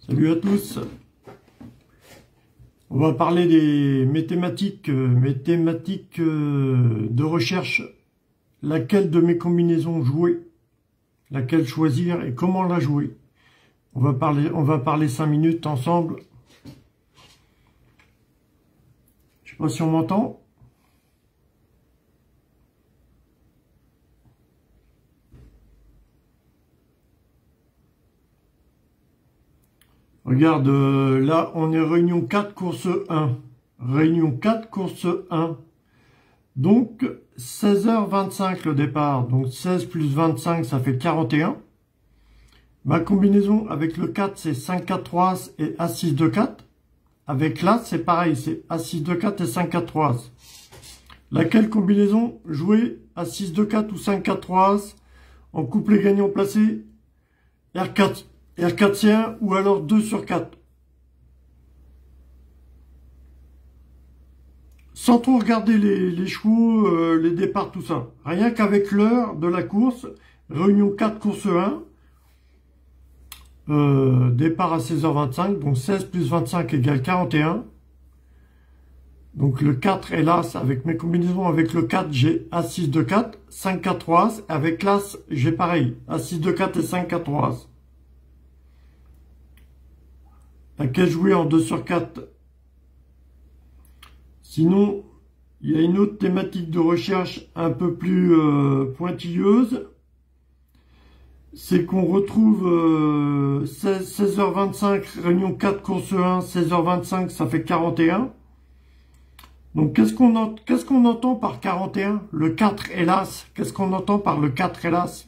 Salut à tous. On va parler des mathématiques, de recherche. Laquelle de mes combinaisons jouer, laquelle choisir et comment la jouer. On va parler 5 minutes ensemble. Je sais pas si on m'entend. Regarde, là, on est réunion 4, course 1. Réunion 4, course 1. Donc, 16h25 le départ. Donc, 16 plus 25, ça fait 41. Ma combinaison avec le 4, c'est 5, 4, 3 et A6, 2, 4. Avec l'As, c'est pareil, c'est A6, 2, 4 et 5, 4, 3. Laquelle combinaison jouer A6, 2, 4 ou 5, 4, 3 en couplet gagnant placé R4. R4C1 ou alors 2 sur 4. Sans trop regarder les chevaux, les départs, tout ça. Rien qu'avec l'heure de la course, réunion 4, course 1, départ à 16h25, donc 16 plus 25 égale 41. Donc le 4 est l'As, avec mes combinaisons avec le 4, j'ai A6, 2, 4, 5, 4, 3, avec l'As, j'ai pareil, A6, 2, 4 et 5, 4, 3. Laquelle jouer en 2 sur 4. Sinon, il y a une autre thématique de recherche un peu plus pointilleuse. C'est qu'on retrouve 16h25, réunion 4, course 1, 16h25, ça fait 41. Donc, qu'est-ce qu'on entend par 41? Le 4, hélas. Qu'est-ce qu'on entend par le 4, hélas?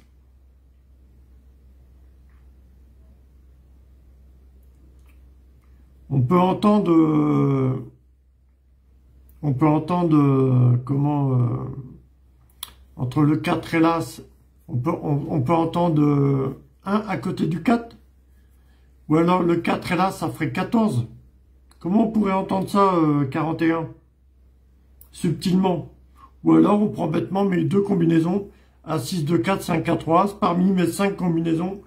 On peut entendre entre le 4 et l'As, on peut entendre 1 à côté du 4, ou alors le 4 et l'As, ça ferait 14. Comment on pourrait entendre ça, 41? Subtilement. Ou alors on prend bêtement mes deux combinaisons, A6, 2, 4, 5, 4, 3, parmi mes 5 combinaisons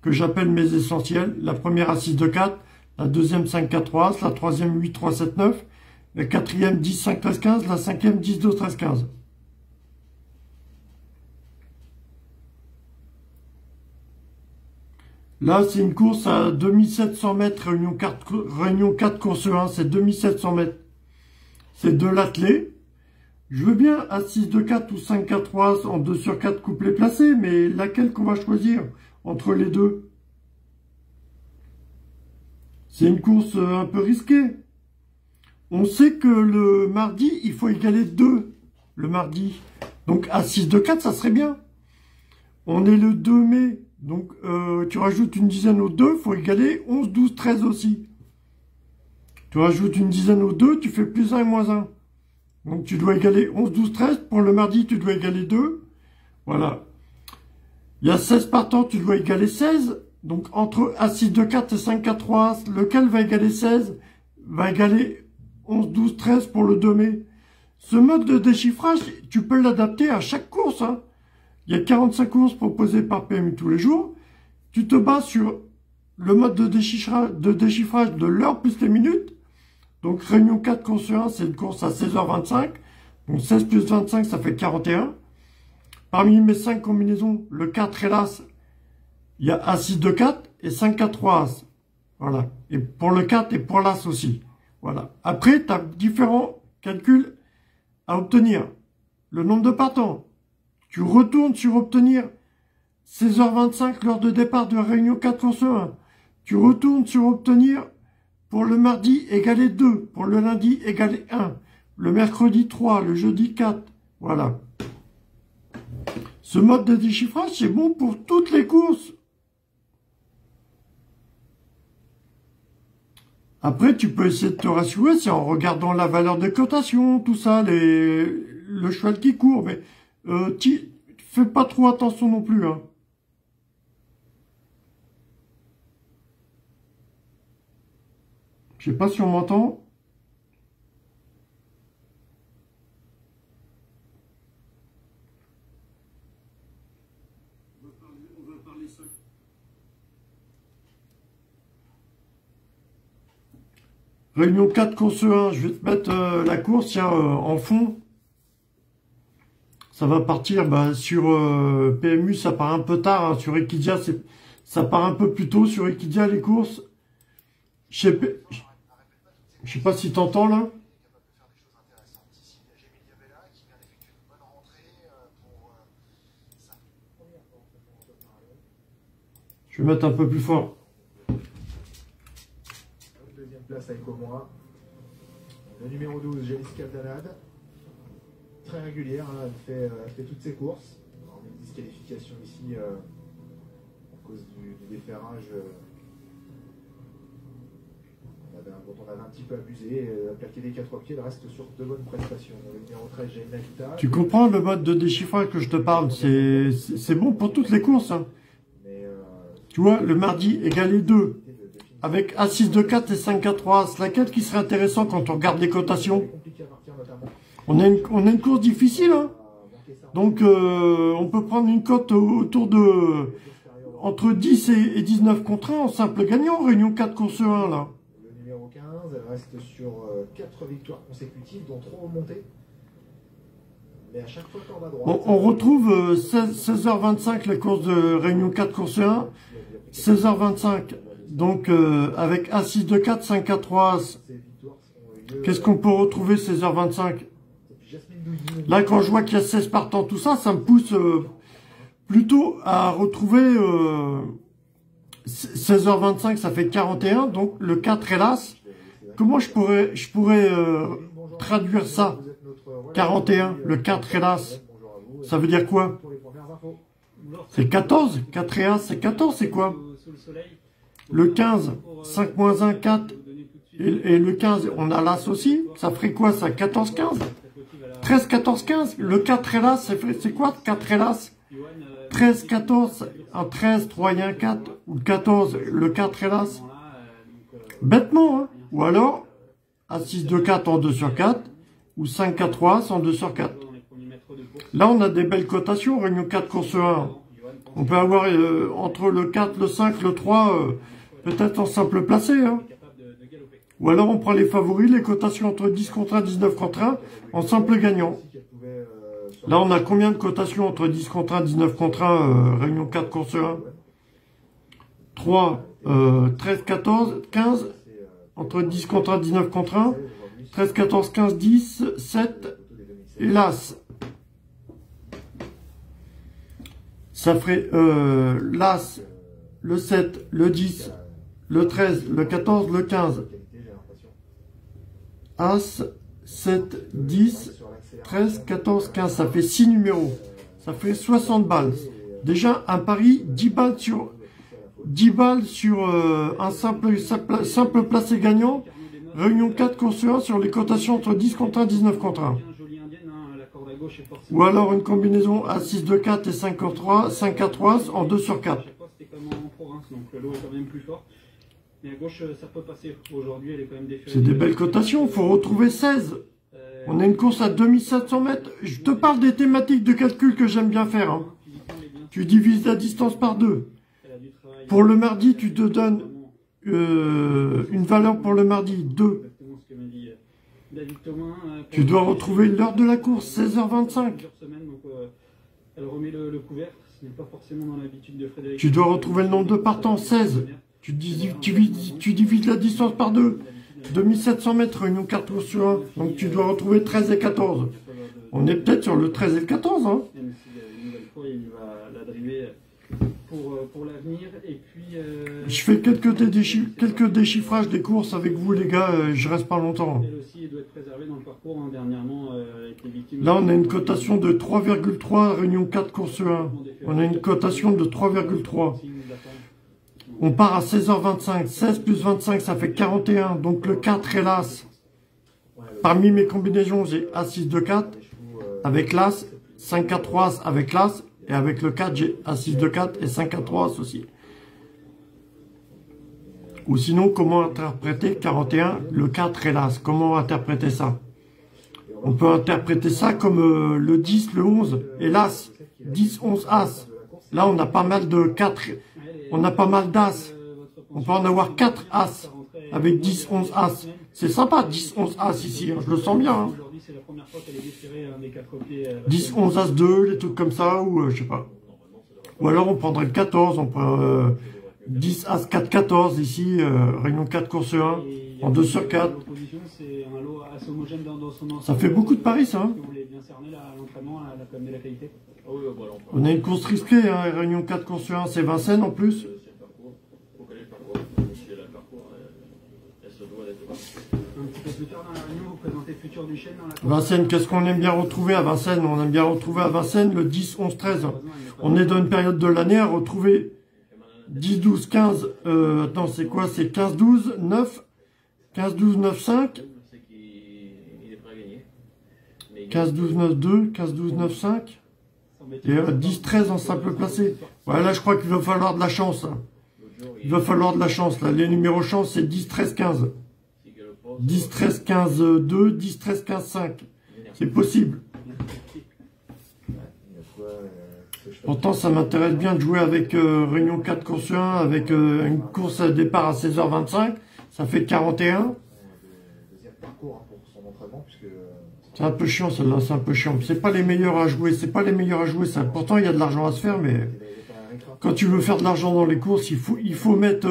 que j'appelle mes essentielles. La première A6, 2, 4, la deuxième 5, 4, 3, la troisième 8, 3, 7, 9, la quatrième 10, 5, 13, 15, la cinquième 10, 2, 13, 15. Là, c'est une course à 2700 mètres, réunion 4, course 1, c'est 2700 mètres. C'est de l'attelé. Je veux bien A6, 2, 4 ou 5, 4, 3 en 2 sur 4 couplets placés, mais laquelle qu'on va choisir entre les deux? C'est une course un peu risquée. On sait que le mardi, il faut égaler 2, le mardi. Donc, A6, 2, 4, ça serait bien. On est le 2 mai. Donc, tu rajoutes une dizaine aux 2, il faut égaler 11, 12, 13 aussi. Tu rajoutes une dizaine aux 2, tu fais plus 1 et moins 1. Donc, tu dois égaler 11, 12, 13. Pour le mardi, tu dois égaler 2. Voilà. Il y a 16 partants, tu dois égaler 16. Donc, entre A6, 2, 4 et 5, 4, 3, lequel va égaler 16? Va égaler 11, 12, 13 pour le 2 mai. Ce mode de déchiffrage, tu peux l'adapter à chaque course. Hein. Il y a 45 courses proposées par PMU tous les jours. Tu te bases sur le mode de déchiffrage de l'heure plus les minutes. Donc, réunion 4, course 1, c'est une course à 16h25. Donc, 16 plus 25, ça fait 41. Parmi mes 5 combinaisons, le 4 et l'As, il y a A6, 2, 4 et 5, 4, 3 As. Voilà. Et pour le 4 et pour l'As aussi. Voilà. Après, tu as différents calculs à obtenir. Le nombre de partants. Tu retournes sur obtenir 16h25, l'heure de départ de réunion 4, course 1. Tu retournes sur obtenir pour le mardi égaler 2, pour le lundi égaler 1, le mercredi 3, le jeudi 4. Voilà. Ce mode de déchiffrage, c'est bon pour toutes les courses. Après, tu peux essayer de te rassurer, c'est en regardant la valeur de cotation, tout ça, le cheval qui court, mais fais pas trop attention non plus. Hein. Je sais pas si on m'entend. On va parler ça. Réunion 4, course 1. Je vais te mettre la course, tiens, en fond. Ça va partir sur PMU, ça part un peu tard. Hein. Sur Equidia, ça part un peu plus tôt. Sur Equidia, les courses. Je sais pas si t'entends là. Je vais mettre un peu plus fort. Deuxième place avec Omoa. Le numéro 12, Jalis Caldanade. Très régulière, hein, elle fait toutes ses courses. Alors, une disqualification ici à cause du déferrage. Dont on avait un petit peu abusé. Elle a plaqué des 4 pieds, elle reste sur de bonnes prestations. Le numéro 13, Jaina Vita. Tu comprends le mode de déchiffrage que je te parle? C'est bon pour toutes les courses. Hein. Tu vois, le mardi égalé 2. Avec A6 de 4 et 5 à 3. C'est laquelle qui serait intéressant quand on regarde les cotations? On a une course difficile, hein. Donc on peut prendre une cote autour de entre 10 et 19 contre 1 en simple gagnant, Réunion 4 course 1 là. Le numéro 15, elle reste sur 4 victoires consécutives, dont 3 remontées. Mais à chaque fois qu'on a droit. On retrouve 16h25 la course de Réunion 4 course 1. 16h25. Donc avec A6 de 4, 5 à 3. Qu'est-ce qu'on peut retrouver 16h25? Là, quand je vois qu'il y a 16 partants, tout ça, ça me pousse plutôt à retrouver 16h25, ça fait 41, donc le 4 hélas. Comment je pourrais traduire ça? 41, le 4 hélas. Ça veut dire quoi? C'est 14, 4 hélas, c'est 14, c'est quoi? Le 15, 5 moins 1, 4. Et le 15, on a l'as aussi. Ça ferait quoi ça? 14, 15? 13, 14, 15. Le 4 hélas, c'est quoi 4 hélas? 13, 14, un 13, 3 et un 4. Ou 14, le 4 hélas. Bêtement, hein. Ou alors, A6 de 4 en 2 sur 4. Ou 5, 4, 3 en 2 sur 4. Là, on a des belles cotations. Réunion 4, course 1. On peut avoir entre le 4, le 5, le 3, peut-être en simple placé, hein. Ou alors on prend les favoris, les cotations entre 10 contre 1, 19 contre 1, en simple gagnant. Là, on a combien de cotations entre 10 contre 1, 19 contre 1, Réunion 4, course 1? 3, 13, 14, 15, entre 10 contre 1, 19 contre 1, 13, 14, 15, 10, 7, et l'As. Ça ferait l'As, le 7, le 10, le 13, le 14, le 15. As, 7, 10, 13, 14, 15. Ça fait 6 numéros. Ça fait 60 balles. Déjà, un pari, 10 balles sur un simple placé gagnant. Réunion 4 course 1 sur les cotations entre 10 contre 1, 19 contre 1. Ou alors une combinaison A6 de 4 et 5 contre 3, 5 à 3 en 2 sur 4. Mais à gauche, ça peut passer. Aujourd'hui, elle est quand même déférée. C'est des belles cotations. Il faut retrouver 16. On a une course à 2700 mètres. Je te parle des thématiques de calcul que j'aime bien faire. Hein. Tu divises la distance par 2. Pour le mardi, tu te donnes une valeur pour le mardi, 2. Tu dois retrouver l'heure de la course, 16h25. Elle remet le couvercle. Ce n'est pas forcément dans l'habitude de Frédéric. Tu dois retrouver le nombre de partants, 16. Tu divises la distance par 2. 2700 mètres, Réunion 4 course sur 1. Donc tu dois retrouver 13 et 14. On est peut-être sur le 13 et le 14. Hein. Même si une nouvelle fois, il va la driver pour l'avenir. Et puis... Je fais quelques déchiffrages des courses avec vous, les gars. Je reste pas longtemps. Elle aussi, elle doit être préservée dans le parcours. Hein, dernièrement, elle était victime... Là, on a une cotation de 3,3, Réunion 4 course 1. On a une cotation de 3,3. On part à 16h25. 16 plus 25, ça fait 41. Donc le 4 est l'As. Parmi mes combinaisons, j'ai A6 de 4 avec l'As, 5 à 3 avec l'As. Et avec le 4, j'ai A6 de 4 et 5 à 3 aussi. Ou sinon, comment interpréter 41, le 4 et l'As? Comment interpréter ça? On peut interpréter ça comme le 10, le 11 et l'As. 10, 11, As. Là, on a pas mal de 4. On a pas mal d'As. On peut en avoir 4 As avec 10, 11, As. C'est sympa, 10, 11 As ici, hein, je le sens bien. Hein. Aujourd'hui, c'est la première fois qu'elle est déférée des 4 copiers. 10, 11 As 2, les trucs comme ça, ou je sais pas. Ou alors on prendrait le 14, on prend 10 As 4, 14 ici, réunion 4, course 1, en 2 sur 4. L'opposition, c'est un lot assez homogène dans son ensemble. Ça fait beaucoup de paris, ça. Hein. Vous voulez bien cerner l'entraînement, la de la qualité. On a une course risquée, hein, réunion 4, course 1, c'est Vincennes en plus. Un petit peu plus tard dans la réunion, vous présentez Futur du Chêne dans la course. Vincennes, qu'est-ce qu'on aime bien retrouver à Vincennes? On aime bien retrouver à Vincennes le 10, 11, 13. On est dans une période de l'année à retrouver 10, 12, 15, attends, c'est quoi? C'est 15, 12, 9, 15, 12, 9, 5. 15, 12, 9, 2, 15, 12, 9, 5. Et 10, 13 en simple placé. Ouais, là, je crois qu'il va falloir de la chance. Hein. Il va falloir de la chance. Là. Les numéros chance, c'est 10, 13, 15. 10, 13, 15, 2, 10, 13, 15, 5. C'est possible. Pourtant, ça m'intéresse bien de jouer avec Réunion 4, course 1, avec une course à départ à 16h25. Ça fait 41. C'est un peu chiant, celle-là, c'est un peu chiant. C'est pas les meilleurs à jouer, c'est pas les meilleurs à jouer, ça. Pourtant, il y a de l'argent à se faire, mais quand tu veux faire de l'argent dans les courses, il faut mettre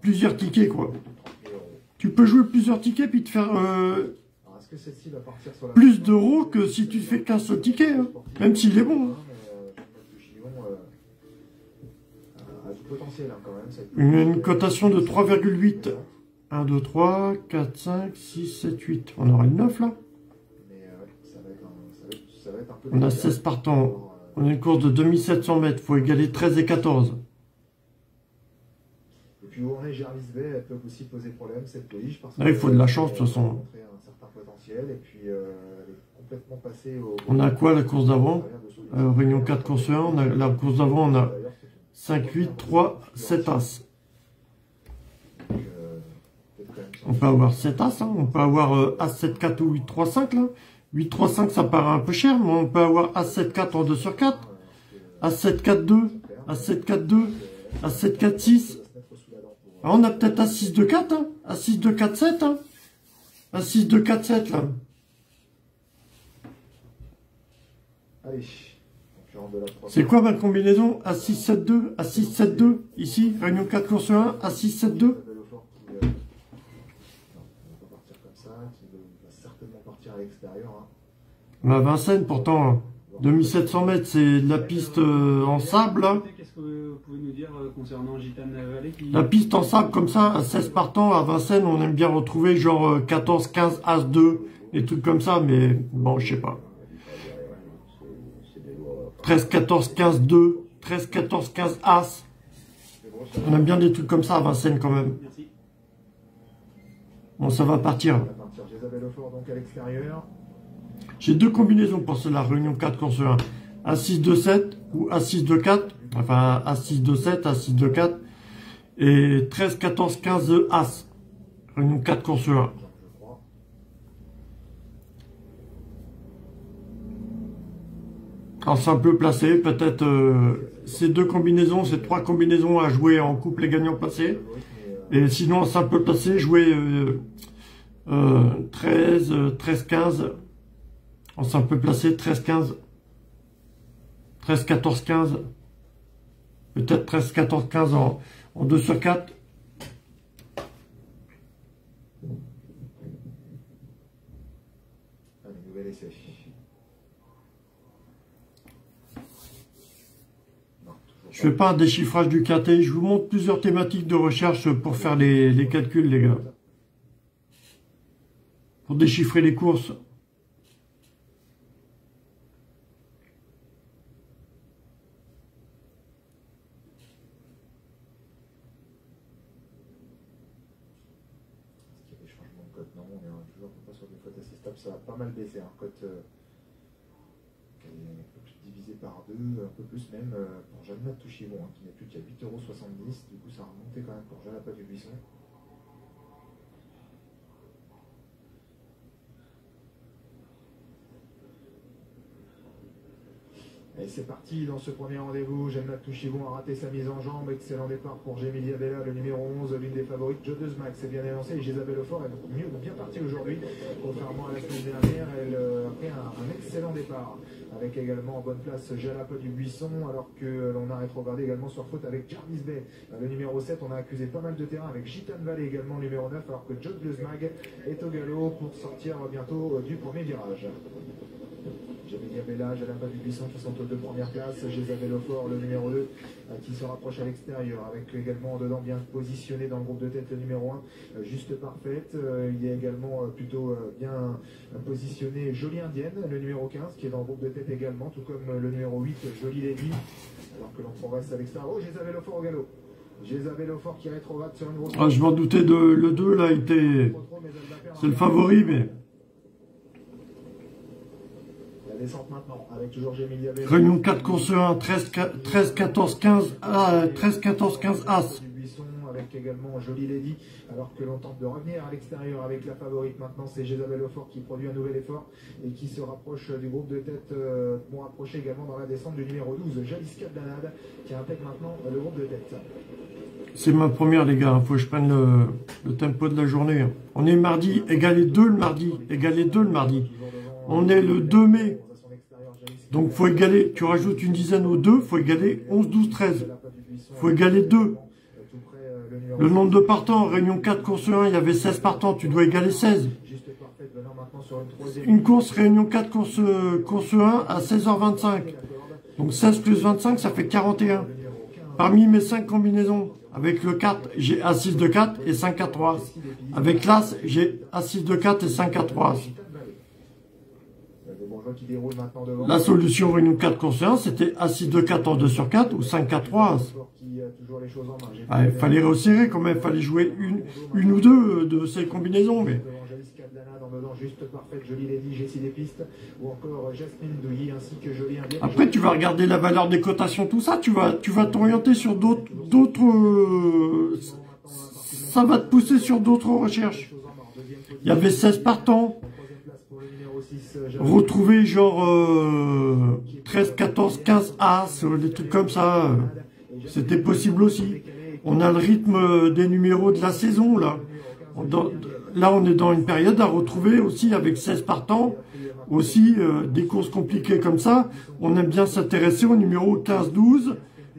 plusieurs tickets, quoi. Tu peux jouer plusieurs tickets puis te faire plus d'euros que si tu fais qu'un seul ticket, hein, même s'il est bon. Hein. Une cotation de 3,8. 1, 2, 3, 4, 5, 6, 7, 8. On aura une 9 là. On a 16 partants. On a une course de 2700 mètres. Il faut égaler 13 et 14. Et puis où on est Gervis Bay, elles peuvent aussi poser problème, cette pouliche. Là, il faut de la chance de toute façon. Un certain potentiel, et puis elle est complètement passée au... On a quoi la course d'avant? Réunion 4, course 1. On a, la course d'avant, on a 5, 8, 3, 7 As. On peut avoir 7 As, hein. On peut avoir As 7, 4 ou 8, 3, 5 là. 8, 3, 5 ça paraît un peu cher, mais on peut avoir As 7, 4 en 2 sur 4. As 7, 4, 2. As 7, 4, 2. As 7, 4, 6. Alors on a peut-être As 6, 2, 4. Hein. As 6, 2, 4, 7. Hein. As 6, 2, 4, 7 là. C'est quoi ma combinaison? As 6, 7, 2. As 6, 7, 2. Ici, réunion 4, course 1. As 6, 7, 2. À Vincennes, pourtant, 2700 mètres, c'est de la piste en sable. Hein. Qu'est-ce que vous pouvez nous dire concernant Gitane Valley qui... La piste en sable comme ça, à 16 partants, à Vincennes, on aime bien retrouver genre 14, 15, As 2, des trucs comme ça, mais bon, je sais pas. 13, 14, 15, 2, 13, 14, 15, As. On aime bien des trucs comme ça à Vincennes quand même. Merci. Bon, ça va partir. J'ai deux combinaisons pour cela, réunion 4, course 1. A6, 2, 7 ou A6, 2, 4. Enfin, A6, 2, 7, A6, 2, 4. Et 13, 14, 15, As. Réunion 4, course 1. Alors, simple placé, peut-être ces deux combinaisons, ces trois combinaisons à jouer en couple et gagnant placé. Et sinon, en simple placé, jouer 13, 13, 15. En simple placé, 13, 15. 13, 14, 15. Peut-être 13, 14, 15 en 2 sur 4. Allez, nouvel essai. Je fais pas un déchiffrage du quintet, je vous montre plusieurs thématiques de recherche pour faire les calculs, les gars. Pour déchiffrer les courses. Non, on est toujours pas sur des cotes assez stables, ça a pas mal baissé, hein. Cote qui est un peu plus divisé par deux, un peu plus même pour Jeanne Touchivon, hein, qui n'est plus qu'à 8,70 €, du coup ça a remonté quand même pour Jeanne Pas du Buisson. Et c'est parti dans ce premier rendez-vous. Gemna Touchibon a raté sa mise en jambe. Excellent départ pour Gemilia Bella, le numéro 11, l'une des favorites. Jodeuse Max est bien élancée. Et Jésabelle Aufort est bien partie aujourd'hui. Contrairement à la semaine dernière, elle a pris un excellent départ. Avec également en bonne place Jalapa du Buisson. Alors que l'on a rétrogradé également sur faute avec Jarvis Bay. Le numéro 7, on a accusé pas mal de terrain avec Gitane Valley également, le numéro 9. Alors que Jodeuse Mag est au galop pour sortir bientôt du premier virage. Gemilia Bella, Jalapa du Buisson qui sont aux deux premières places. Jésabelle Aufort, le numéro 2, qui se rapproche à l'extérieur, avec également dedans bien positionné dans le groupe de tête le numéro 1, juste parfaite. Il y a également plutôt bien positionné Jolie Indienne, le numéro 15, qui est dans le groupe de tête également, tout comme le numéro 8, Jolie Lady, alors que l'on progresse à l'extérieur. Oh, Jésabelle Aufort au galop. Jésabelle Aufort qui rétrograde sur une grosse... Ah, je m'en doutais le 2 là était... C'est le favori, mais... Descente maintenant, avec toujours Gemilia Bella. Réunion 4, course 1, 13, 14, 15, 13, 14, 15 As. Du Buisson, avec également Jolie Lady, alors que l'on tente de revenir à l'extérieur avec la favorite maintenant, c'est Jésabelle Aufort qui produit un nouvel effort et qui se rapproche du groupe de tête pour approcher également dans la descente du numéro 12, Jaliska Danade, qui intègre maintenant le groupe de tête. C'est ma première, les gars, faut que je prenne le tempo de la journée. On est mardi, égalé 2 le mardi, égalé 2 le mardi. On est le 2 mai. Donc, faut égaler, tu rajoutes une dizaine au 2, faut égaler 11, 12, 13. Faut égaler 2. Le nombre de partants, Réunion 4, course 1, il y avait 16 partants, tu dois égaler 16. Une course, Réunion 4, course 1 à 16h25. Donc, 16 plus 25, ça fait 41. Parmi mes 5 combinaisons, avec le 4, j'ai As-6 de 4 et 5 à 3. Avec l'As, j'ai As-6 de 4 et 5 à 3. La solution Réunion 4 course 1, c'était As-6 de 4 en 2 sur 4 ou 5 à 3. Il fallait resserrer quand même, il fallait jouer une ou deux de ces combinaisons. Mais... Après, tu vas regarder la valeur des cotations, tout ça, tu vas t'orienter sur d'autres... ça va te pousser sur d'autres recherches. Il y avait 16 partants. Retrouver genre 13, 14, 15 As, des trucs comme ça, c'était possible aussi. On a le rythme des numéros de la saison, là. Là, on est dans une période à retrouver aussi avec 16 partants, aussi des courses compliquées comme ça. On aime bien s'intéresser au numéro 15, 12,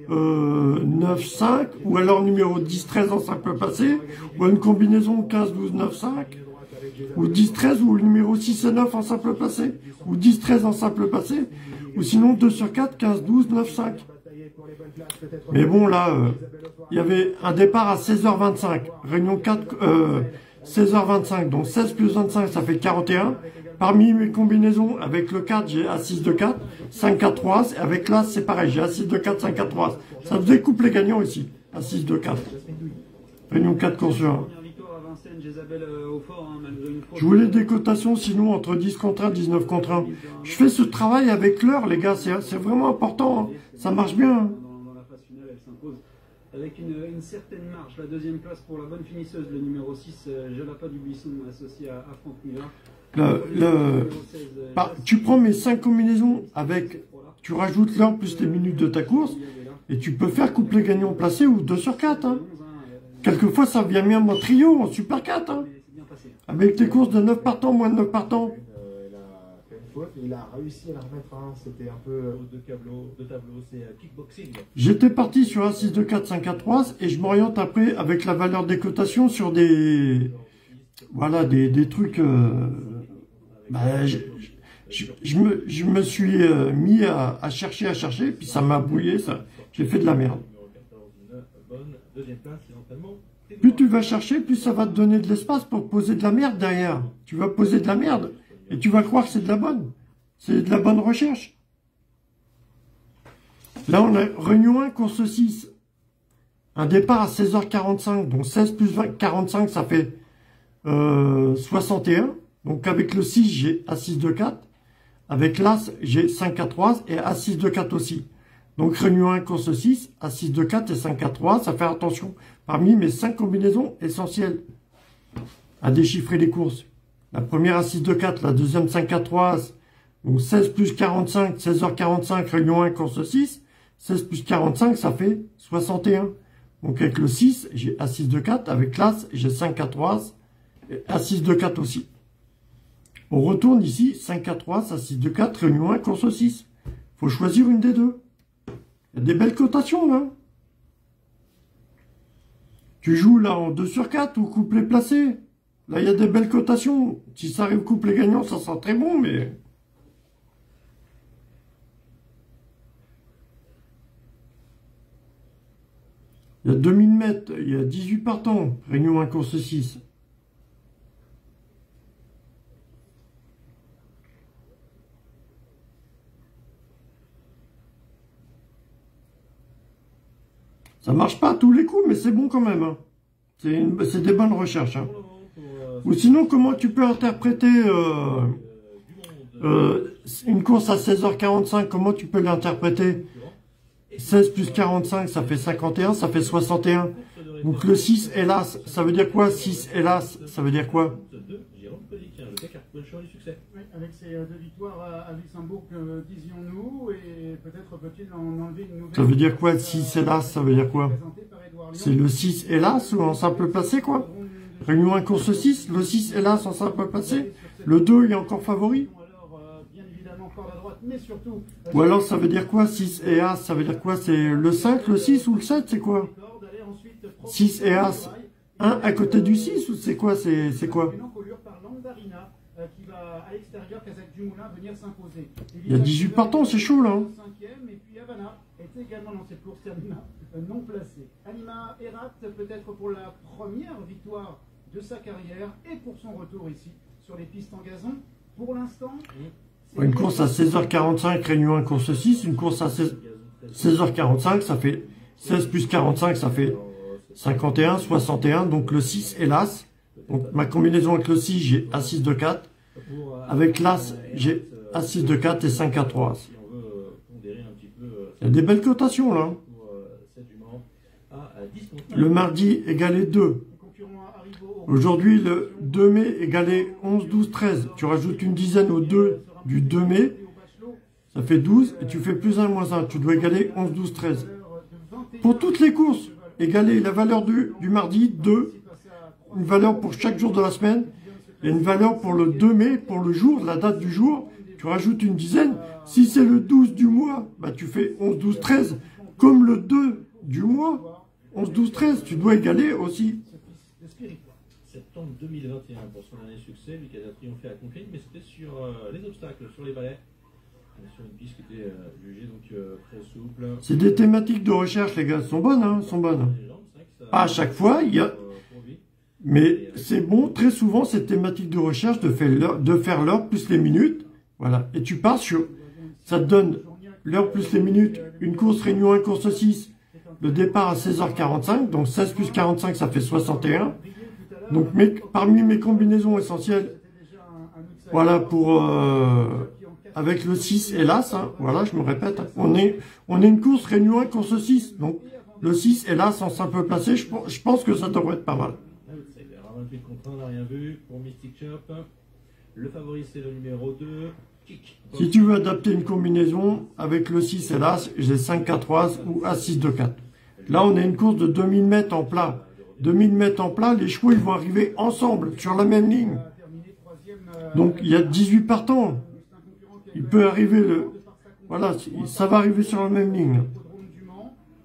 9, 5, ou alors numéro 10, 13 en simple passé, ou une combinaison 15, 12, 9, 5. Ou 10-13 ou le numéro 6 et 9 en simple placé, ou 10-13 en simple placé, ou sinon 2 sur 4, 15-12, 9-5. Mais bon là, il y avait un départ à 16h25, réunion 4, 16h25, donc 16 plus 25 ça fait 41. Parmi mes combinaisons, avec le 4 j'ai As-6 de 4, 5 à 3, et avec l'As c'est pareil, j'ai As-6 de 4, 5 à 3. Ça vous découpe les gagnants ici, As-6 de 4. Réunion 4 course 1. Je voulais des cotations sinon entre 10 contre 1, 19 contre 1. Je fais ce travail avec l'heure, les gars, c'est vraiment important. Hein. Ça marche bien. Hein. Dans la phase finale, elle s'impose avec une certaine marge. La deuxième place pour la bonne finisseuse, le numéro 6, Jalapa du Buisson, associé à Franck Miller. Tu prends mes 5 combinaisons avec, tu rajoutes l'heure plus les minutes de ta course, et tu peux faire couplet gagnant placé ou 2 sur 4. Hein. Quelquefois, ça vient même en trio, en super 4. Hein. Avec tes courses de 9 partants, moins de 9 partants. Il a fait une faute, il a réussi à la remettre. Hein. C'était un peu de tableau, c'est kickboxing. J'étais parti sur As-6 de 4, 5 à 3 et je m'oriente après avec la valeur des cotations sur des... Voilà, des trucs... je me suis mis à chercher, puis ça m'a brouillé, ça. J'ai fait de la merde. Plus tu vas chercher, plus ça va te donner de l'espace pour poser de la merde derrière. Tu vas poser de la merde et tu vas croire que c'est de la bonne. C'est de la bonne recherche. Là, on a Réunion 1, course 6. Un départ à 16h45. Donc 16 plus 20, 45, ça fait 61. Donc avec le 6, j'ai As-6 de 4. Avec l'As, j'ai 5 à 3 et As-6 de 4 aussi. Donc Réunion 1, course 6, As-6 de 4 et 5 à 3. Ça fait attention. Parmi mes 5 combinaisons essentielles à déchiffrer les courses. La première As-6 de 4, la deuxième 5 à 3, Donc 16 plus 45, 16h45, réunion 1, course 6. 16 plus 45, ça fait 61. Donc avec le 6, j'ai As-6 de 4. Avec l'As, j'ai 5, 4, 3, et As-6 de 4 aussi. On retourne ici, 5, 4, 3, As-6 de 4, réunion 1, course 6. Faut choisir une des deux. Il y a des belles cotations là. Tu joues là en 2 sur 4 ou couplet placé. Là, il y a des belles cotations. Si ça arrive couplet gagnant, ça sera très bon, mais... Il y a 2000 mètres, il y a 18 partants. Réunion 1, course 6. Ça marche pas à tous les coups, mais c'est bon quand même. Hein. C'est des bonnes recherches. Hein. Ou sinon, comment tu peux interpréter une course à 16h45, comment tu peux l'interpréter? 16 plus 45, ça fait 51, ça fait 61. Donc le 6, hélas, ça veut dire quoi? 6, hélas, ça veut dire quoi? Avec ces 2 victoires à Luxembourg, disions-nous, et peut-être peut-il en enlever une nouvelle. Ça veut dire quoi? 6, hélas, ça veut dire quoi? C'est le 6, hélas, ou en simple placé, quoi? Réunion 1, course 6, le 6, hélas, en simple placé. Le 2, il est encore favori. Ou alors ça veut dire quoi? 6 et As, ça veut dire quoi? C'est le 5, le 6 ou le 7, c'est quoi? 6 et As, 1 à côté du 6 ou c'est quoi? C'est quoi? Il y a 18 partants, c'est chaud là. Hein. Est également dans cette course termina non placée. Anima Herat peut-être pour la première victoire de sa carrière et pour son retour ici sur les pistes en gazon. Pour l'instant, une course à 16h45, réunion 1, course 6. Une course à 16h45, ça fait 16 plus 45, ça fait 51, 61. Donc le 6 et l'As. Donc ma combinaison avec le 6, j'ai As-6 de 4. Avec l'As, j'ai As-6 de 4 et 5 à 3. Il y a des belles cotations là. Le mardi égalé 2. Aujourd'hui, le 2 mai égalé 11, 12, 13. Tu rajoutes une dizaine au 2 du 2 mai. Ça fait 12 et tu fais plus 1 moins 1. Tu dois égaler 11, 12, 13. Pour toutes les courses, égaler la valeur du mardi 2. Une valeur pour chaque jour de la semaine. Et une valeur pour le 2 mai, pour le jour, la date du jour. Tu rajoutes une dizaine. Si c'est le 12 du mois, bah tu fais 11, 12, 13. Comme le 2 du mois, 11, 12, 13, tu dois égaler aussi. Septembre 2021 pour son année succès, lui qui a triomphé à Conquête, mais c'était sur les obstacles, sur les balais. Sur une piste qui était jugée donc très souple. C'est des thématiques de recherche, les gars, sont bonnes, hein, sont bonnes. Pas à chaque fois, il y a... Mais c'est bon, très souvent, ces thématiques de recherche de faire l'heure plus les minutes. Voilà. Et tu pars sur... Ça te donne l'heure plus les minutes, une course réunion 1, course 6, le départ à 16h45, donc 16 plus 45, ça fait 61. Donc parmi mes combinaisons essentielles, voilà, pour... avec le 6 et l'As, hein, voilà, je me répète, hein, on est une course réunion 1, course 6. Donc le 6 et l'As en simple placé, je pense que ça devrait être pas mal. 28 contre 1, on n'a rien vu pour Mystic Chop. Le favori, c'est le numéro 2. Kick. Si tu veux adapter une combinaison avec le 6 et l'As, j'ai 5, 4, 3 ou As-6 de 4. Là, on a une course de 2000 mètres en plat. 2000 mètres en plat, les chevaux, ils vont arriver ensemble, sur la même ligne. Donc, il y a 18 partants. Il peut arriver le... Voilà, ça va arriver sur la même ligne.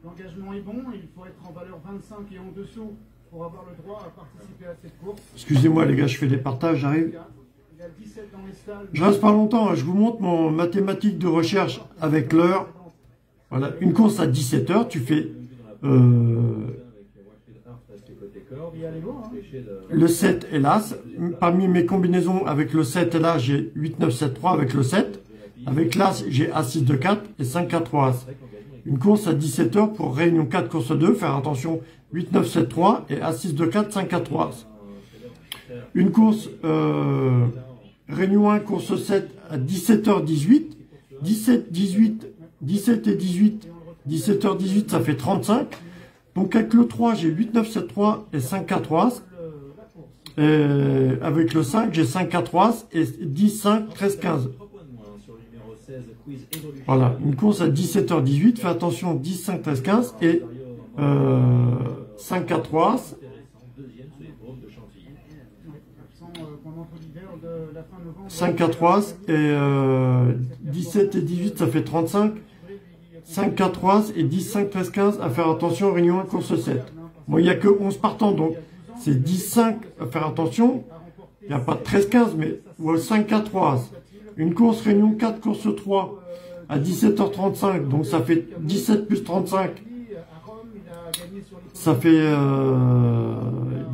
L'engagement est bon, il faut être en valeur 25 et en dessous pour avoir le droit à participer à cette course. Excusez-moi les gars, je fais des partages, j'arrive. Je reste pas longtemps, hein. Je vous montre mon mathématique de recherche avec l'heure. Voilà, une course à 17h, tu fais le 7 et l'As. Parmi mes combinaisons avec le 7 et l'As, j'ai 8, 9, 7, 3 avec le 7. Avec l'As, j'ai As-6 de 4 et 5, 4, 3 As. Une course à 17h pour réunion 4, course 2, faire attention, 8, 9, 7, 3 et As-6 de 4, 5, 4, 3 As. Une course réunion 1, course 7 à 17h18, 17, 18, 17 et 18, 17h18, ça fait 35. Donc avec le 3, j'ai 8, 9, 7, 3 et 5, 4, 3 As. Et avec le 5, j'ai 5, 4, 3 As et 10, 5, 13, 15. Voilà, une course à 17h18, fais attention, 10, 5, 13, 15 et 5, 4, 3. Sans pendant tout l'hiver de la fin novembre. 5, 4, 3 et 17 et 18, ça fait 35. 5, 4, 3 et 10, 5, 13, 15, à faire attention, réunion 1, course 7. Bon, il n'y a que 11 partants, donc c'est 10, 5, à faire attention. Il n'y a pas de 13, 15, mais 5, 4, 3. Une course, réunion 4, course 3, à 17h35, donc ça fait 17 plus 35. Ça fait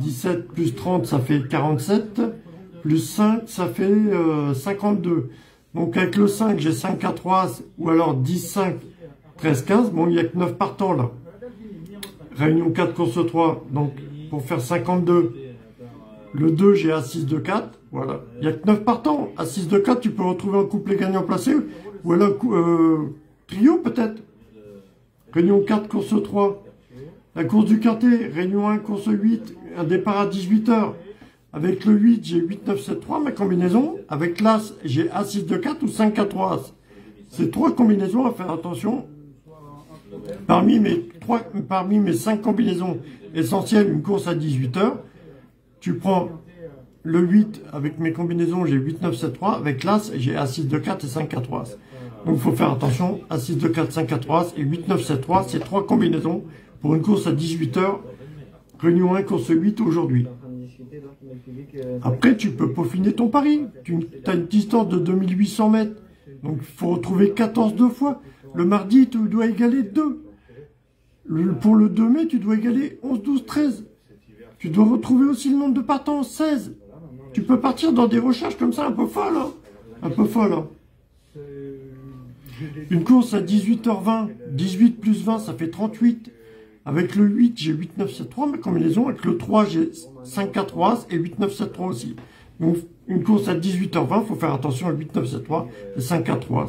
17 plus 30, ça fait 47. Plus 5, ça fait 52. Donc avec le 5, j'ai 5, 4, 3, ou alors 10, 5, 13, 15. Bon, il n'y a que 9 partants là. Réunion 4, course 3. Donc pour faire 52, le 2, j'ai A6 de 4. Voilà. Il n'y a que 9 partants. A6 de 4, tu peux retrouver un couplet gagnant placé. Ou alors trio peut-être. Réunion 4, course 3. La course du quintet, réunion 1, course 8. Un départ à 18h. Avec le 8, j'ai 8, 9, 7, 3, ma combinaison. Avec l'As, j'ai A6 de 4 ou 5, 4, 3 As. C'est 3 combinaisons à faire attention. Parmi mes 5 combinaisons essentielles, une course à 18h, tu prends le 8 avec mes combinaisons, j'ai 8, 9, 7, 3. Avec l'As, j'ai A6 de 4 et 5, 4, 3 As. Donc il faut faire attention. A6 de 4, 5, 4, 3 As et 8, 9, 7, 3. C'est 3 combinaisons pour une course à 18h. Réunion 1, course 8 aujourd'hui. Après, tu peux peaufiner ton pari. Tu as une distance de 2800 mètres. Donc, il faut retrouver 14 deux fois. Le mardi, tu dois égaler 2. Pour le 2 mai, tu dois égaler 11, 12, 13. Tu dois retrouver aussi le nombre de partants, 16. Tu peux partir dans des recherches comme ça, un peu folles. Hein. Un peu folles. Hein. Une course à 18h20. 18 plus 20, ça fait 38. Avec le 8, j'ai 8, 9, 7, 3, ma combinaison. Avec le 3, j'ai 5, 4, 3 et 8, 9, 7, 3 aussi. Donc, une course à 18h20, il faut faire attention à 8, 9, 7, 3 et 5, 4, 3.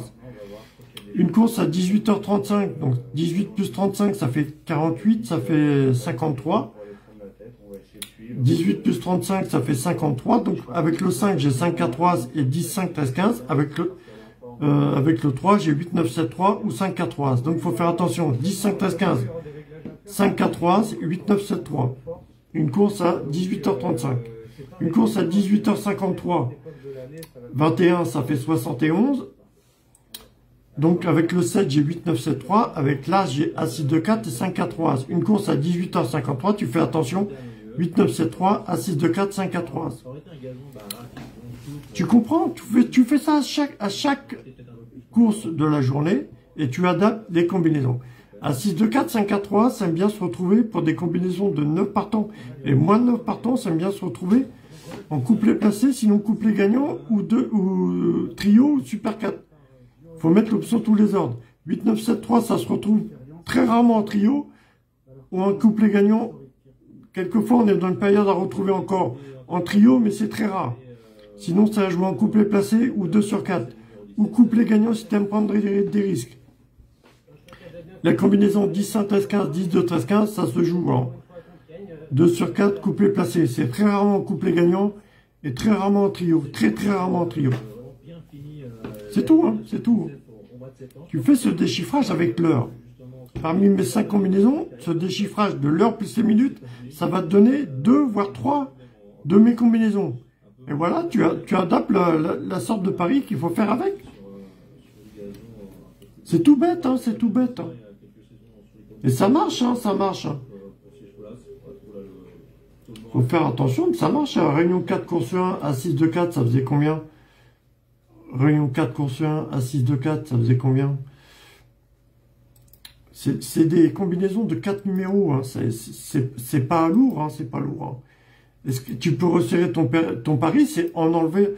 Une course à 18h35, donc 18 plus 35, ça fait 48, ça fait 53. 18 plus 35, ça fait 53. Donc, avec le 5, j'ai 5, 4, 3 et 10, 5, 13, 15. Avec le 3, j'ai 8, 9, 7, 3 ou 5, 4, 3. Donc, il faut faire attention. 10, 5, 13, 15. 5, 4, 3, 8, 9, 7, 3. Une course à 18h35. Une course à 18h53. 21, ça fait 71. Donc, avec le 7, j'ai 8, 9, 7, 3. Avec l'As, j'ai A6 de 4 et 5, 4, 3. Une course à 18h53, tu fais attention. 8, 9, 7, 3, A6 de 4, 5, 4, 3. Tu comprends? Tu fais ça à chaque course de la journée et tu adaptes les combinaisons. À 6, 2, 4, 5, 4, 3, ça aime bien se retrouver pour des combinaisons de 9 partants et moins de 9 partants, ça aime bien se retrouver en couplet placé, sinon couplet gagnant ou trio ou super 4. Il faut mettre l'option tous les ordres. 8, 9, 7, 3, ça se retrouve très rarement en trio ou en couplet gagnant. Quelquefois, on est dans une période à retrouver encore en trio, mais c'est très rare. Sinon, ça va jouer en couplet placé ou 2 sur 4. Ou couplet gagnant si tu aimes prendre des risques. La combinaison 10, 5, 13, 15, 10, 2, 13, 15, ça se joue en 2 sur 4, couplet placé. C'est très rarement en couplet gagnant et très rarement en trio. Très rarement en trio. C'est tout, hein, c'est tout. Tu fais ce déchiffrage avec l'heure. Parmi mes 5 combinaisons, ce déchiffrage de l'heure plus les minutes, ça va te donner 2 voire 3 de mes combinaisons. Et voilà, tu adaptes la sorte de pari qu'il faut faire avec. C'est tout bête, hein, c'est tout bête. Hein. Et ça marche, hein, ça marche. Hein. Faut faire attention, mais ça marche. Hein. Réunion 4, course 1, à 6 de 4, ça faisait combien? Réunion 4, course 1, à 6 de 4, ça faisait combien? C'est des combinaisons de 4 numéros. Hein. C'est pas lourd, hein, c'est pas lourd. Hein. Est-ce que tu peux resserrer ton pari? C'est enlever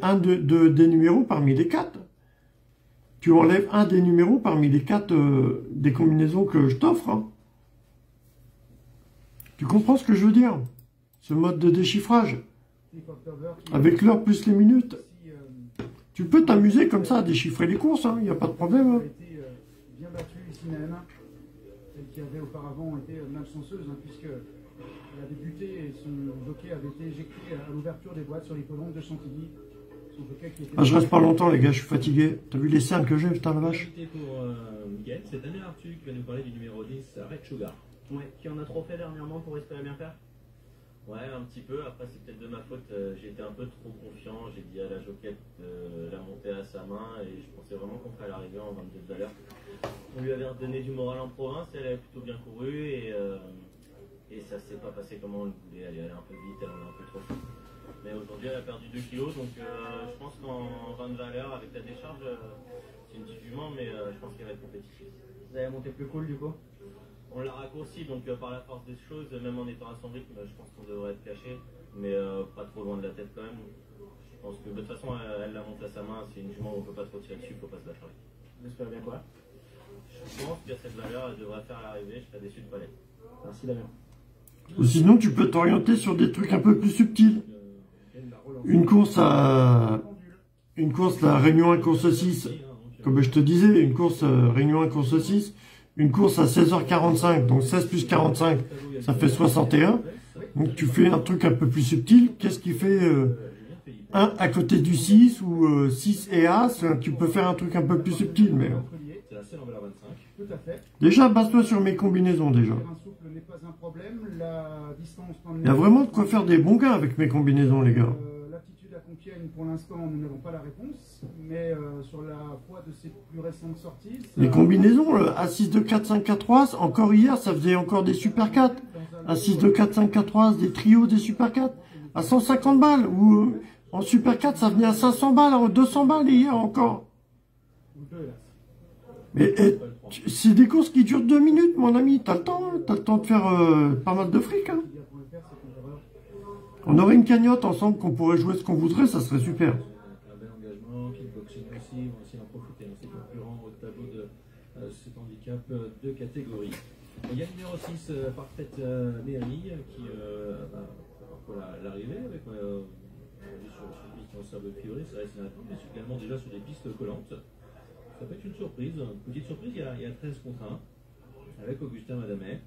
un des numéros parmi les 4. Tu enlèves un des numéros parmi les 4 des combinaisons que je t'offre. Hein. Tu comprends ce que je veux dire? Ce mode de déchiffrage. Avec l'heure plus les minutes. Tu peux t'amuser comme ça à déchiffrer les courses, il n'y a pas de problème. Hein. Bien battue ici même. Celle qui avait auparavant été malchanceuse, puisque elle a débuté et son jockey avait été éjecté à l'ouverture des boîtes sur l'hippodrome de Chantilly. Son jockey qui était... Ah, je reste pas longtemps, les gars, je suis fatigué. T'as vu les cernes que j'ai, putain, la vache? Invité pour Miguel, c'est Daniel Arthur qui va nous parler du numéro 10, Red Sugar. Ouais, qui en a trop fait dernièrement pour espérer bien faire. Ouais, un petit peu. Après, c'est peut-être de ma faute. J'ai été un peu trop confiant. J'ai dit à la joquette de la monter à sa main et je pensais vraiment qu'on ferait l'arrivée en 22 de valeur. On lui avait redonné du moral en province. Elle avait plutôt bien couru et ça s'est pas passé comme on le voulait. Elle est allée un peu vite, elle en a un peu trop fait. Mais aujourd'hui, elle a perdu 2 kilos. Donc, je pense qu'en 20 de valeur, avec la décharge, c'est une petite jument, mais je pense qu'elle va être compétitive. Vous avez monté plus cool du coup? On l'a raccourci, donc par la force des choses, même en étant à son rythme, je pense qu'on devrait être caché, mais pas trop loin de la tête quand même. Je pense que de toute façon, elle la monte à sa main, c'est une jument où on peut pas trop tirer dessus, il faut pas se battre avec. Vous espérez bien quoi? Je pense qu'à cette valeur, elle devrait faire l'arrivée, je serais déçu de pas l'être. Merci Damien. Ou sinon, tu peux t'orienter sur des trucs un peu plus subtils. Une course la Réunion 1, course 6, comme je te disais, une course Réunion 1, course 6, une course à 16h45, donc 16 plus 45, ça fait 61. Donc tu fais un truc un peu plus subtil. Qu'est-ce qui fait 1 à côté du 6 ou 6 et As? Tu peux faire un truc un peu plus subtil, mais... C'est la seule en valeur 25. Tout à fait. Déjà, base-toi sur mes combinaisons, déjà. Le terrain souple n'est pas un problème. La distance... Il y a vraiment de quoi faire des bons gains avec mes combinaisons, les gars. L'aptitude à Compiègne, pour l'instant, nous n'avons pas la réponse. Mais sur la foi de ses plus récentes sorties... Les combinaisons, A6, 2, 4, 5, 4, 3, encore hier, ça faisait encore des super 4. A6, 2, 4, 5, 4, 3, des trios, des super 4. À 150 balles. Ou en super 4, ça venait à 500 balles, 200 balles hier encore. Mais c'est des courses qui durent 2 minutes, mon ami. T'as le temps, hein. T'as le temps de faire pas mal de fric. Hein. On aurait une cagnotte ensemble qu'on pourrait jouer ce qu'on voudrait, ça serait super. Un bel engagement, kickboxing aussi, on va aussi en profiter dans ses concurrents au tableau de cet handicap de catégorie. Il y a le numéro 6, Parfaite Mairie, qui va l'arrivée avec sur une piste en sable fioré, c'est vrai que c'est un peu, mais c'est également déjà sur des pistes collantes. Ça peut être une surprise, une petite surprise, il y a 13 contre 1, avec Augustin Madamet,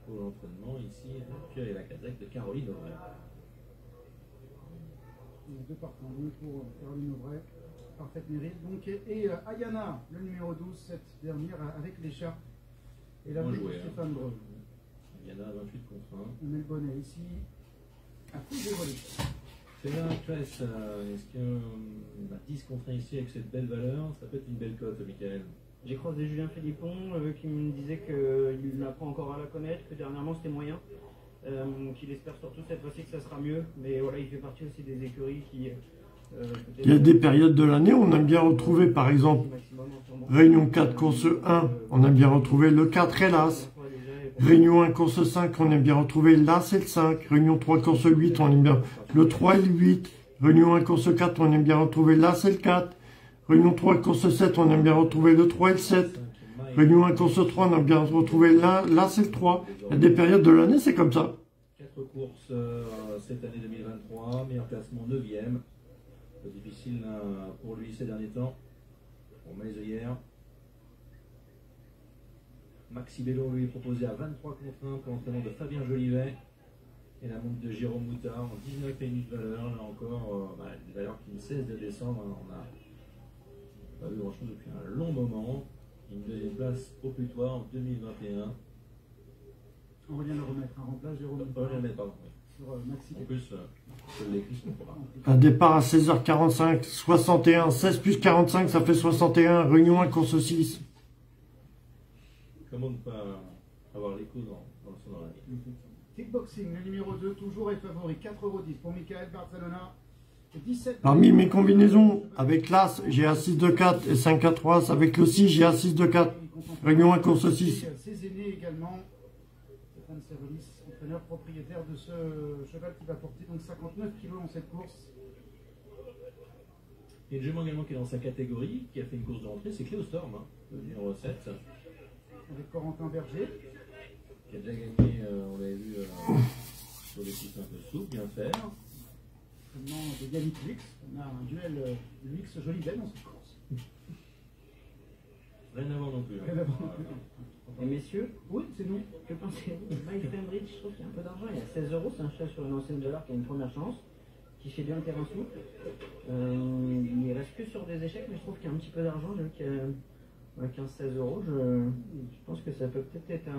pour l'entraînement ici, Pierre et la Kazakh de Caroline Auvray. Deux partants pour Caroline Auvray, Parfaite Mairie. Donc, et Ayana, le numéro 12, cette dernière avec l'écharpe. Et la joué, Stéphane Breu. Ayana, 28 contre 1. On met le bonnet ici, à coup de volée. C'est là, Tress, est-ce que 10 contre 1 ici avec cette belle valeur, ça peut être une belle cote, Michael? J'ai croisé Julien Philippon qui me disait qu'il n'apprend encore à la connaître, que dernièrement c'était moyen. Qu'il espère surtout cette fois-ci que ça sera mieux. Mais voilà, il fait partie aussi des écuries qui... il y a des périodes de l'année où on aime bien retrouver, par exemple, Réunion 4, course 1, on aime bien retrouver le 4 et l'As. Réunion 1, course 5, on aime bien retrouver l'As et le 5. Réunion 3, course 8, on aime bien le 3 et le 8. Réunion 1, course 4, on aime bien retrouver l'As et le 4. Réunion 3, course 7, on aime bien retrouver le 3 et le 7. Réunion 1, course 3, on aime bien retrouver l'As et le 3. Il y a des périodes de l'année, c'est comme ça. 4 courses cette année 2023, meilleur classement 9e. Difficile pour lui ces derniers temps. Pour Maïzoyer. Maxi Bello lui est proposé à 23 contre 1 pour l'entraînement de Fabien Jolivet. Et la montre de Jérôme Moutard en 19 minutes de valeur. Là encore, une valeur qui ne cesse de descendre. On n'a pas vu grand chose depuis un long moment. Une deuxième place au putoir en 2021. On revient le remettre en remplace, Jérôme. On va le mettre, pardon. Sur Maxi. En plus, je l'écris, on pourra. Un départ à 16h45, 61, 16 plus 45, ça fait 61. Réunion 1, course 6. Comment ne pas avoir l'écho dans le son dans la vie. Kickboxing, le numéro 2, toujours est favori. 4,10€ pour Michael Barcelona. 17. Parmi mes combinaisons, avec l'As, j'ai A6, 2, 4 et 5, 4, 3. Avec le 6, j'ai A6, 2, 4. Réunion 1, course 6. Ses aînés également. Stéphane Servelis, entraîneur propriétaire de ce cheval qui va porter donc 59 kg dans cette course. Et une jument également qui est dans sa catégorie, qui a fait une course de rentrée, c'est Cléostorm, le numéro 7. Avec Corentin Berger. Qui a déjà gagné, on l'avait vu, sur des pistes un peu souples, bien faire. Maintenant de Yannick Lux. On a un duel Lux-Jolibel dans cette course. Rien à voir non plus. Rien à voir non plus. Et messieurs, Oui, c'est nous. que pensez-vous? Mike Fenbridge, je trouve qu'il y a un peu d'argent. Il y a 16€, c'est un chat sur une ancienne valeur qui a une première chance. qui fait bien le terrain souple. Il reste que sur des échecs, mais je trouve qu'il y a un petit peu d'argent. J'ai vu qu'il y a 15-16 euros. Je pense que ça peut peut-être être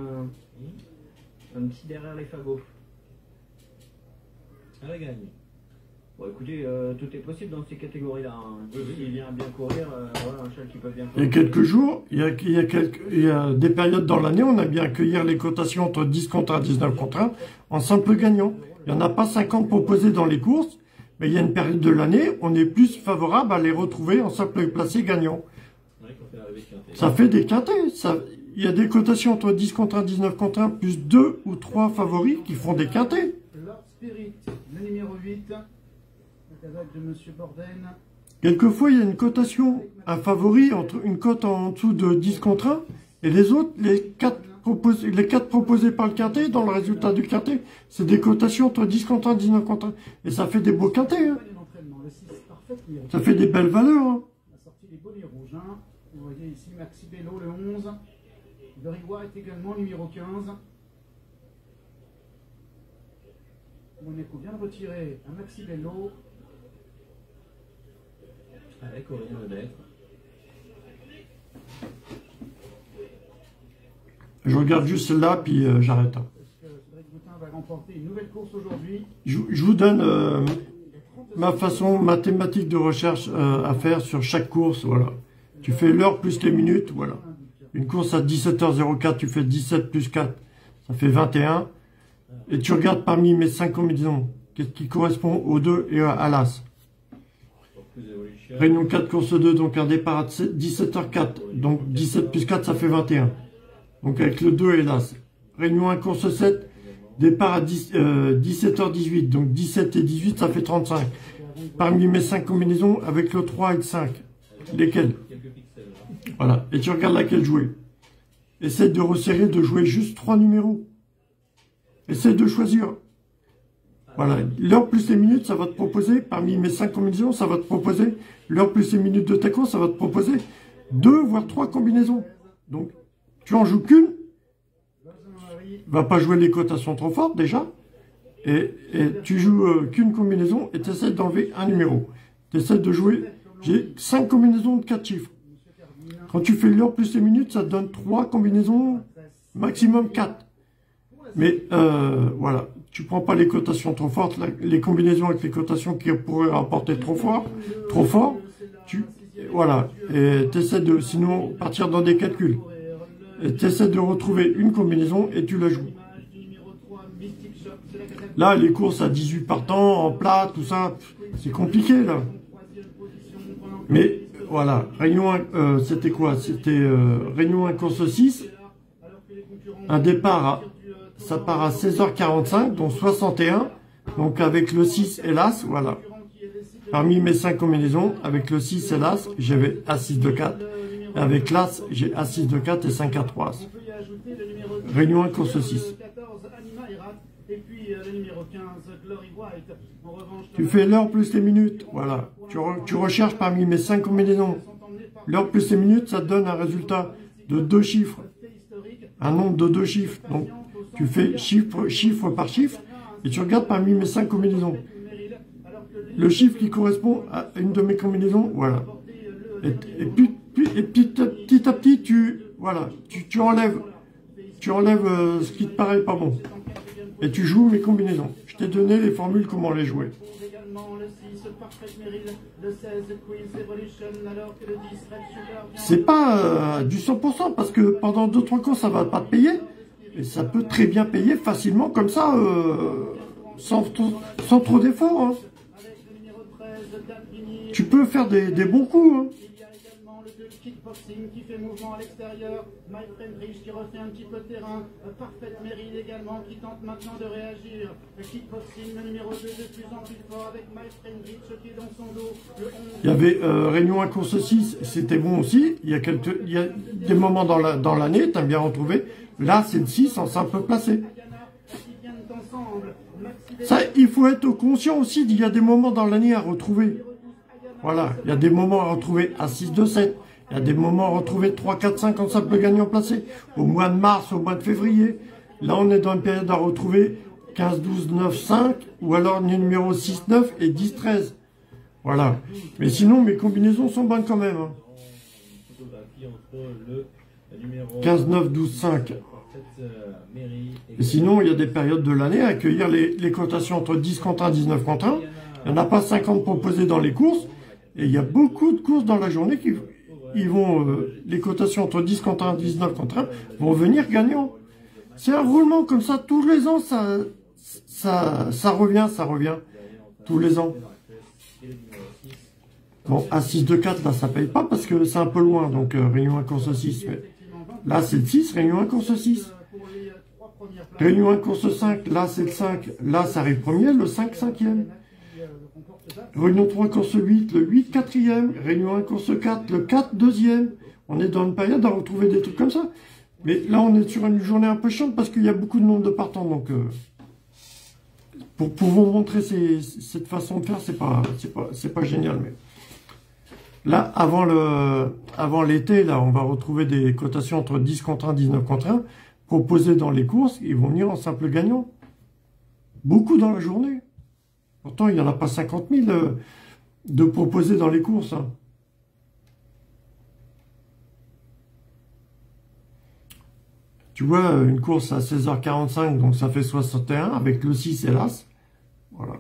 un petit derrière les fagots. À la gagne. Bon, écoutez, tout est possible dans ces catégories-là. Hein. S'il vient bien courir, voilà, un cheval qui peut bien courir. Il y a quelques jours, il y a des périodes dans l'année, on a bien accueillir les cotations entre 10 contre 1, 19 contre 1 en simple gagnant. Il n'y en a pas 50 proposés dans les courses, mais il y a une période de l'année, on est plus favorable à les retrouver en simple placé gagnant. Ça fait des quintés. Il y a des cotations entre 10 contre 1, 19 contre 1, plus 2 ou 3 favoris qui font des quintés. Lord Spirit, le numéro 8, le cavalier de Monsieur Borden. Quelquefois, il y a une cotation, un favori, entre une cote en dessous de 10 contre 1, et les autres, les 4 proposés par le quintet, dans le résultat du quintet, c'est des cotations entre 10 contre 1, 19 contre 1. Et ça fait des beaux quintés. Hein. Ça fait des belles valeurs. Hein. La sortie des bonnets rouges. Hein. Vous voyez ici Maxi Bello, le 11. Very White également, numéro 15. Monaco vient de retirer un Maxi Bello. Avec Aurélien Lemaître. Je regarde juste celle-là, puis j'arrête. Hein. Est-ce que Cédric Boutin va remporter une nouvelle course aujourd'hui? Je vous donne ma façon mathématique de recherche à faire sur chaque course. Voilà. Tu fais l'heure plus les minutes. Voilà. Une course à 17h04, tu fais 17 plus 4. Ça fait 21. Et tu regardes parmi mes 5 combinaisons, qu'est-ce qui correspond aux 2 et à l'As. Réunion 4, course 2, donc un départ à 17h04. Donc 17 plus 4, ça fait 21. Donc avec le 2 et l'As. Réunion 1, course 7, départ à 17h18. Donc 17 et 18, ça fait 35. Parmi mes 5 combinaisons, avec le 3 et le 5. Lesquelles? Voilà. Et tu regardes laquelle jouer. Essaie de resserrer, de jouer juste 3 numéros. Essaie de choisir. Voilà. L'heure plus les minutes, ça va te proposer, parmi mes 5 combinaisons, ça va te proposer, l'heure plus les minutes de ta course, ça va te proposer 2 voire 3 combinaisons. Donc, tu en joues qu'une. Va pas jouer les cotations trop fortes déjà. Et tu joues qu'une combinaison et tu essaies d'enlever un numéro. Tu essaies de jouer, j'ai 5 combinaisons de 4 chiffres. Quand tu fais l'heure plus les minutes, ça te donne 3 combinaisons, maximum 4. Mais voilà, tu prends pas les cotations trop fortes, les combinaisons avec les cotations qui pourraient rapporter trop fort, voilà, et t'essaies de, sinon, partir dans des calculs. Et t'essaies de retrouver une combinaison et tu la joues. Là, les courses à 18 partants, en plat, tout ça, c'est compliqué, là. Mais, voilà, Réunion 1, c'était quoi? C'était Réunion 1, course 6, un départ ça part à 16h45, donc 61, donc avec le 6 et l'As, voilà. Parmi mes 5 combinaisons, avec le 6 et l'As, j'avais As6 de 4. Avec l'As, j'ai As6 de 4 et 5 à 3. Réunion 1, course 6. Tu fais l'heure plus les minutes, voilà. Tu recherches parmi mes 5 combinaisons. L'heure plus les minutes, ça te donne un résultat de 2 chiffres. Un nombre de 2 chiffres. Donc, tu fais chiffre par chiffre et tu regardes parmi mes 5 combinaisons. Le chiffre qui correspond à une de mes combinaisons, voilà. Et petit à petit, tu enlèves ce qui te paraît pas bon. Et tu joues mes combinaisons. Je t'ai donné les formules comment les jouer. C'est pas du 100% parce que pendant 2-3 courses, ça va pas te payer. Et ça peut très bien payer facilement comme ça, sans trop d'efforts. Hein. Tu peux faire des bons coups. Hein. Kickboxing qui fait mouvement à l'extérieur, My Friend Rich qui refait un petit peu de terrain, Parfait Meryl également qui tente maintenant de réagir, Kickboxing le numéro 2 de plus en plus fort avec My Friend Rich qui est dans son dos, le 11. Il y avait Réunion 1 course 6, c'était bon aussi, il y a des moments dans l'année, tu as bien retrouvé, là c'est le 6 en simple placé. Ça, il faut être conscient aussi qu'il y a des moments dans l'année à retrouver. Voilà, il y a des moments à retrouver à 6, 2, 7. Il y a des moments à retrouver 3, 4, 5 en simple gagnant placé. Au mois de mars, au mois de février. Là, on est dans une période à retrouver 15, 12, 9, 5, ou alors les numéros 6, 9 et 10, 13. Voilà. Mais sinon, mes combinaisons sont bonnes quand même. Hein. 15, 9, 12, 5. Et sinon, il y a des périodes de l'année à accueillir les cotations entre 10 contre 1, 19 contre 1. Il n'y en a pas 50 proposés dans les courses. Et il y a beaucoup de courses dans la journée qui vont, les cotations entre 10 contre 1, 19 contre 1 vont venir gagnants. C'est un roulement comme ça, tous les ans, ça revient, tous les ans. Bon, à 6 2 4, là, ça paye pas parce que c'est un peu loin, donc Réunion 1, course 6. Mais là, c'est le 6, Réunion 1, course 6. Réunion 1, course 5, là, c'est le 5. Là, ça arrive premier, le 5, 5e. Réunion 3, course 8, le 8, 4e. Réunion 1, course 4, le 4, 2e. On est dans une période à retrouver des trucs comme ça. Mais là, on est sur une journée un peu chiante parce qu'il y a beaucoup de nombre de partants. Donc, pour vous montrer cette façon de faire, c'est pas génial. Mais là, avant l'été, là, on va retrouver des cotations entre 10 contre 1, 19 contre 1, proposées dans les courses. Ils vont venir en simple gagnant. Beaucoup dans la journée. Pourtant, il n'y en a pas 50 000 de proposés dans les courses. Hein. Tu vois, une course à 16h45, donc ça fait 61, avec le 6 et l'As. Voilà.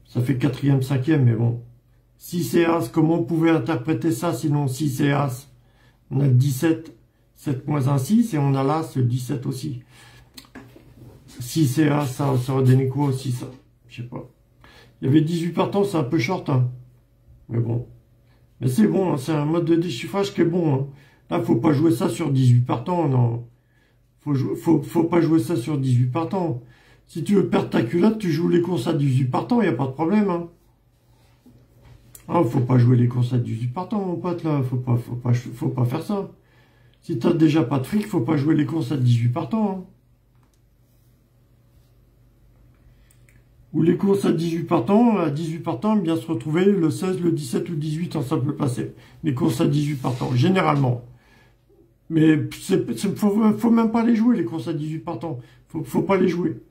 Ça fait 4e, 5e, mais bon. 6 et As, comment on pouvait interpréter ça, sinon 6 et As? On a le 17, 7 moins 1, 6, et on a l'As, le 17 aussi. 6 et As, ça aurait donné quoi aussi, ça? Je sais pas. Il y avait 18 partants, c'est un peu short, hein. Mais bon. Mais c'est bon, hein, c'est un mode de déchiffrage qui est bon, hein. Là, faut pas jouer ça sur 18 partants, non. Faut pas jouer ça sur 18 partants. Si tu veux perdre ta culotte, tu joues les courses à 18 partants, il n'y a pas de problème, hein. Ah, faut pas jouer les courses à 18 partants, mon pote, là. Faut pas faire ça. Si t'as déjà pas de fric, faut pas jouer les courses à 18 partants, hein. Ou les courses à 18 partants, bien se retrouver le 16, le 17 ou le 18 en simple placé. Les courses à 18 partants, généralement. Mais faut même pas les jouer, les courses à 18 partants. Faut pas les jouer.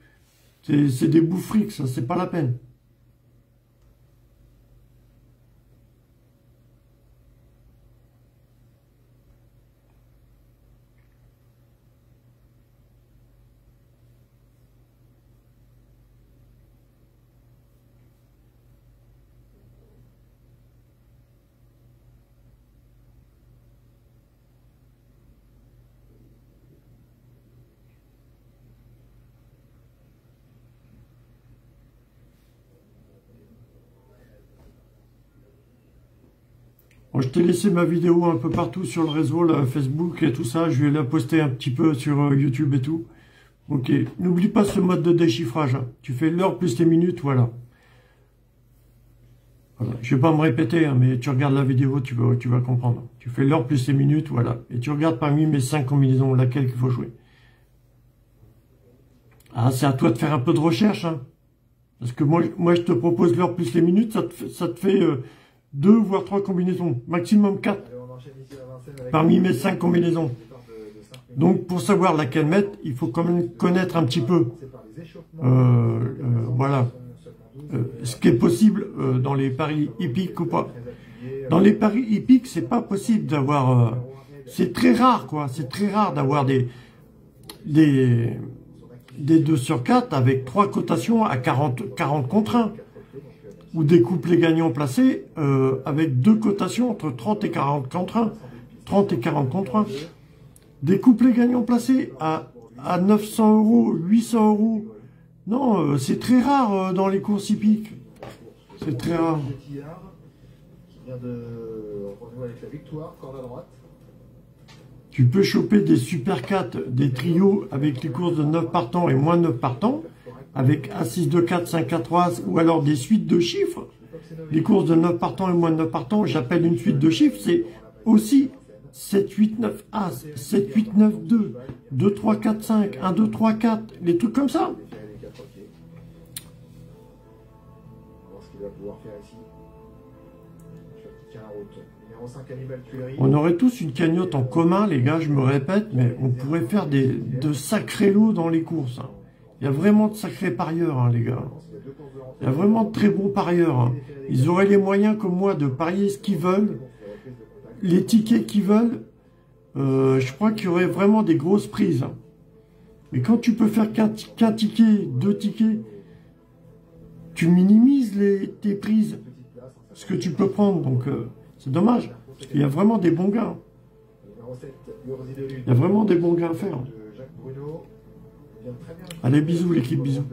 C'est des bouts frics, ça, c'est pas la peine. Bon, je t'ai laissé ma vidéo un peu partout sur le réseau, là, Facebook et tout ça. Je vais la poster un petit peu sur YouTube et tout. Ok, n'oublie pas ce mode de déchiffrage. Hein. Tu fais l'heure plus les minutes, voilà. Voilà. Je vais pas me répéter, hein, mais tu regardes la vidéo, tu vas comprendre. Tu fais l'heure plus les minutes, voilà. Et tu regardes parmi mes 5 combinaisons laquelle il faut jouer. Ah, c'est à toi de faire un peu de recherche. Hein. Parce que moi je te propose l'heure plus les minutes, ça te fait 2 voire 3 combinaisons. Maximum 4. Parmi mes 5 combinaisons. Donc pour savoir laquelle mettre, il faut quand même connaître un petit peu. Voilà. Ce qui est possible dans les paris hippiques ou pas. Dans les paris hippiques, c'est pas possible d'avoir... c'est très rare, quoi. C'est très rare d'avoir des 2 sur 4 avec 3 cotations à 40 contre 1. Ou des couplets gagnants placés avec 2 cotations entre 30 et 40 contre 1. 30 et 40 contre 1. Des couplets gagnants placés à 900 €, 800 €. Non, c'est très rare dans les courses hippiques. C'est très rare. Qui vient de renouer avec la victoire, corde à droite. Tu peux choper des super 4, des trios avec les courses de 9 partants et moins de 9 partants, avec A6, 2, 4, 5, 4, 3, ou alors des suites de chiffres. Les courses de 9 partants et moins de 9 partants, j'appelle une suite de chiffres, c'est aussi 7, 8, 9 As, 7, 8, 9, 2, 2, 3, 4, 5, 1, 2, 3, 4, des trucs comme ça. On va voir ce qu'il va pouvoir faire ici. Qui tient la route. Numéro 5, Hannibal Tuileries. On aurait tous une cagnotte en commun, les gars, je me répète, mais on pourrait faire de sacrés lots dans les courses. Hein. Il y a vraiment de sacrés parieurs, hein, les gars. Il y a vraiment de très bons parieurs. Hein. Ils auraient les moyens, comme moi, de parier ce qu'ils veulent, les tickets qu'ils veulent. Je crois qu'il y aurait vraiment des grosses prises. Hein. Mais quand tu peux faire qu'un ticket, 2 tickets, tu minimises tes prises, ce que tu peux prendre. Donc, c'est dommage. Il y a vraiment des bons gains. Il y a vraiment des bons gains à faire. Allez, bisous l'équipe, bisous.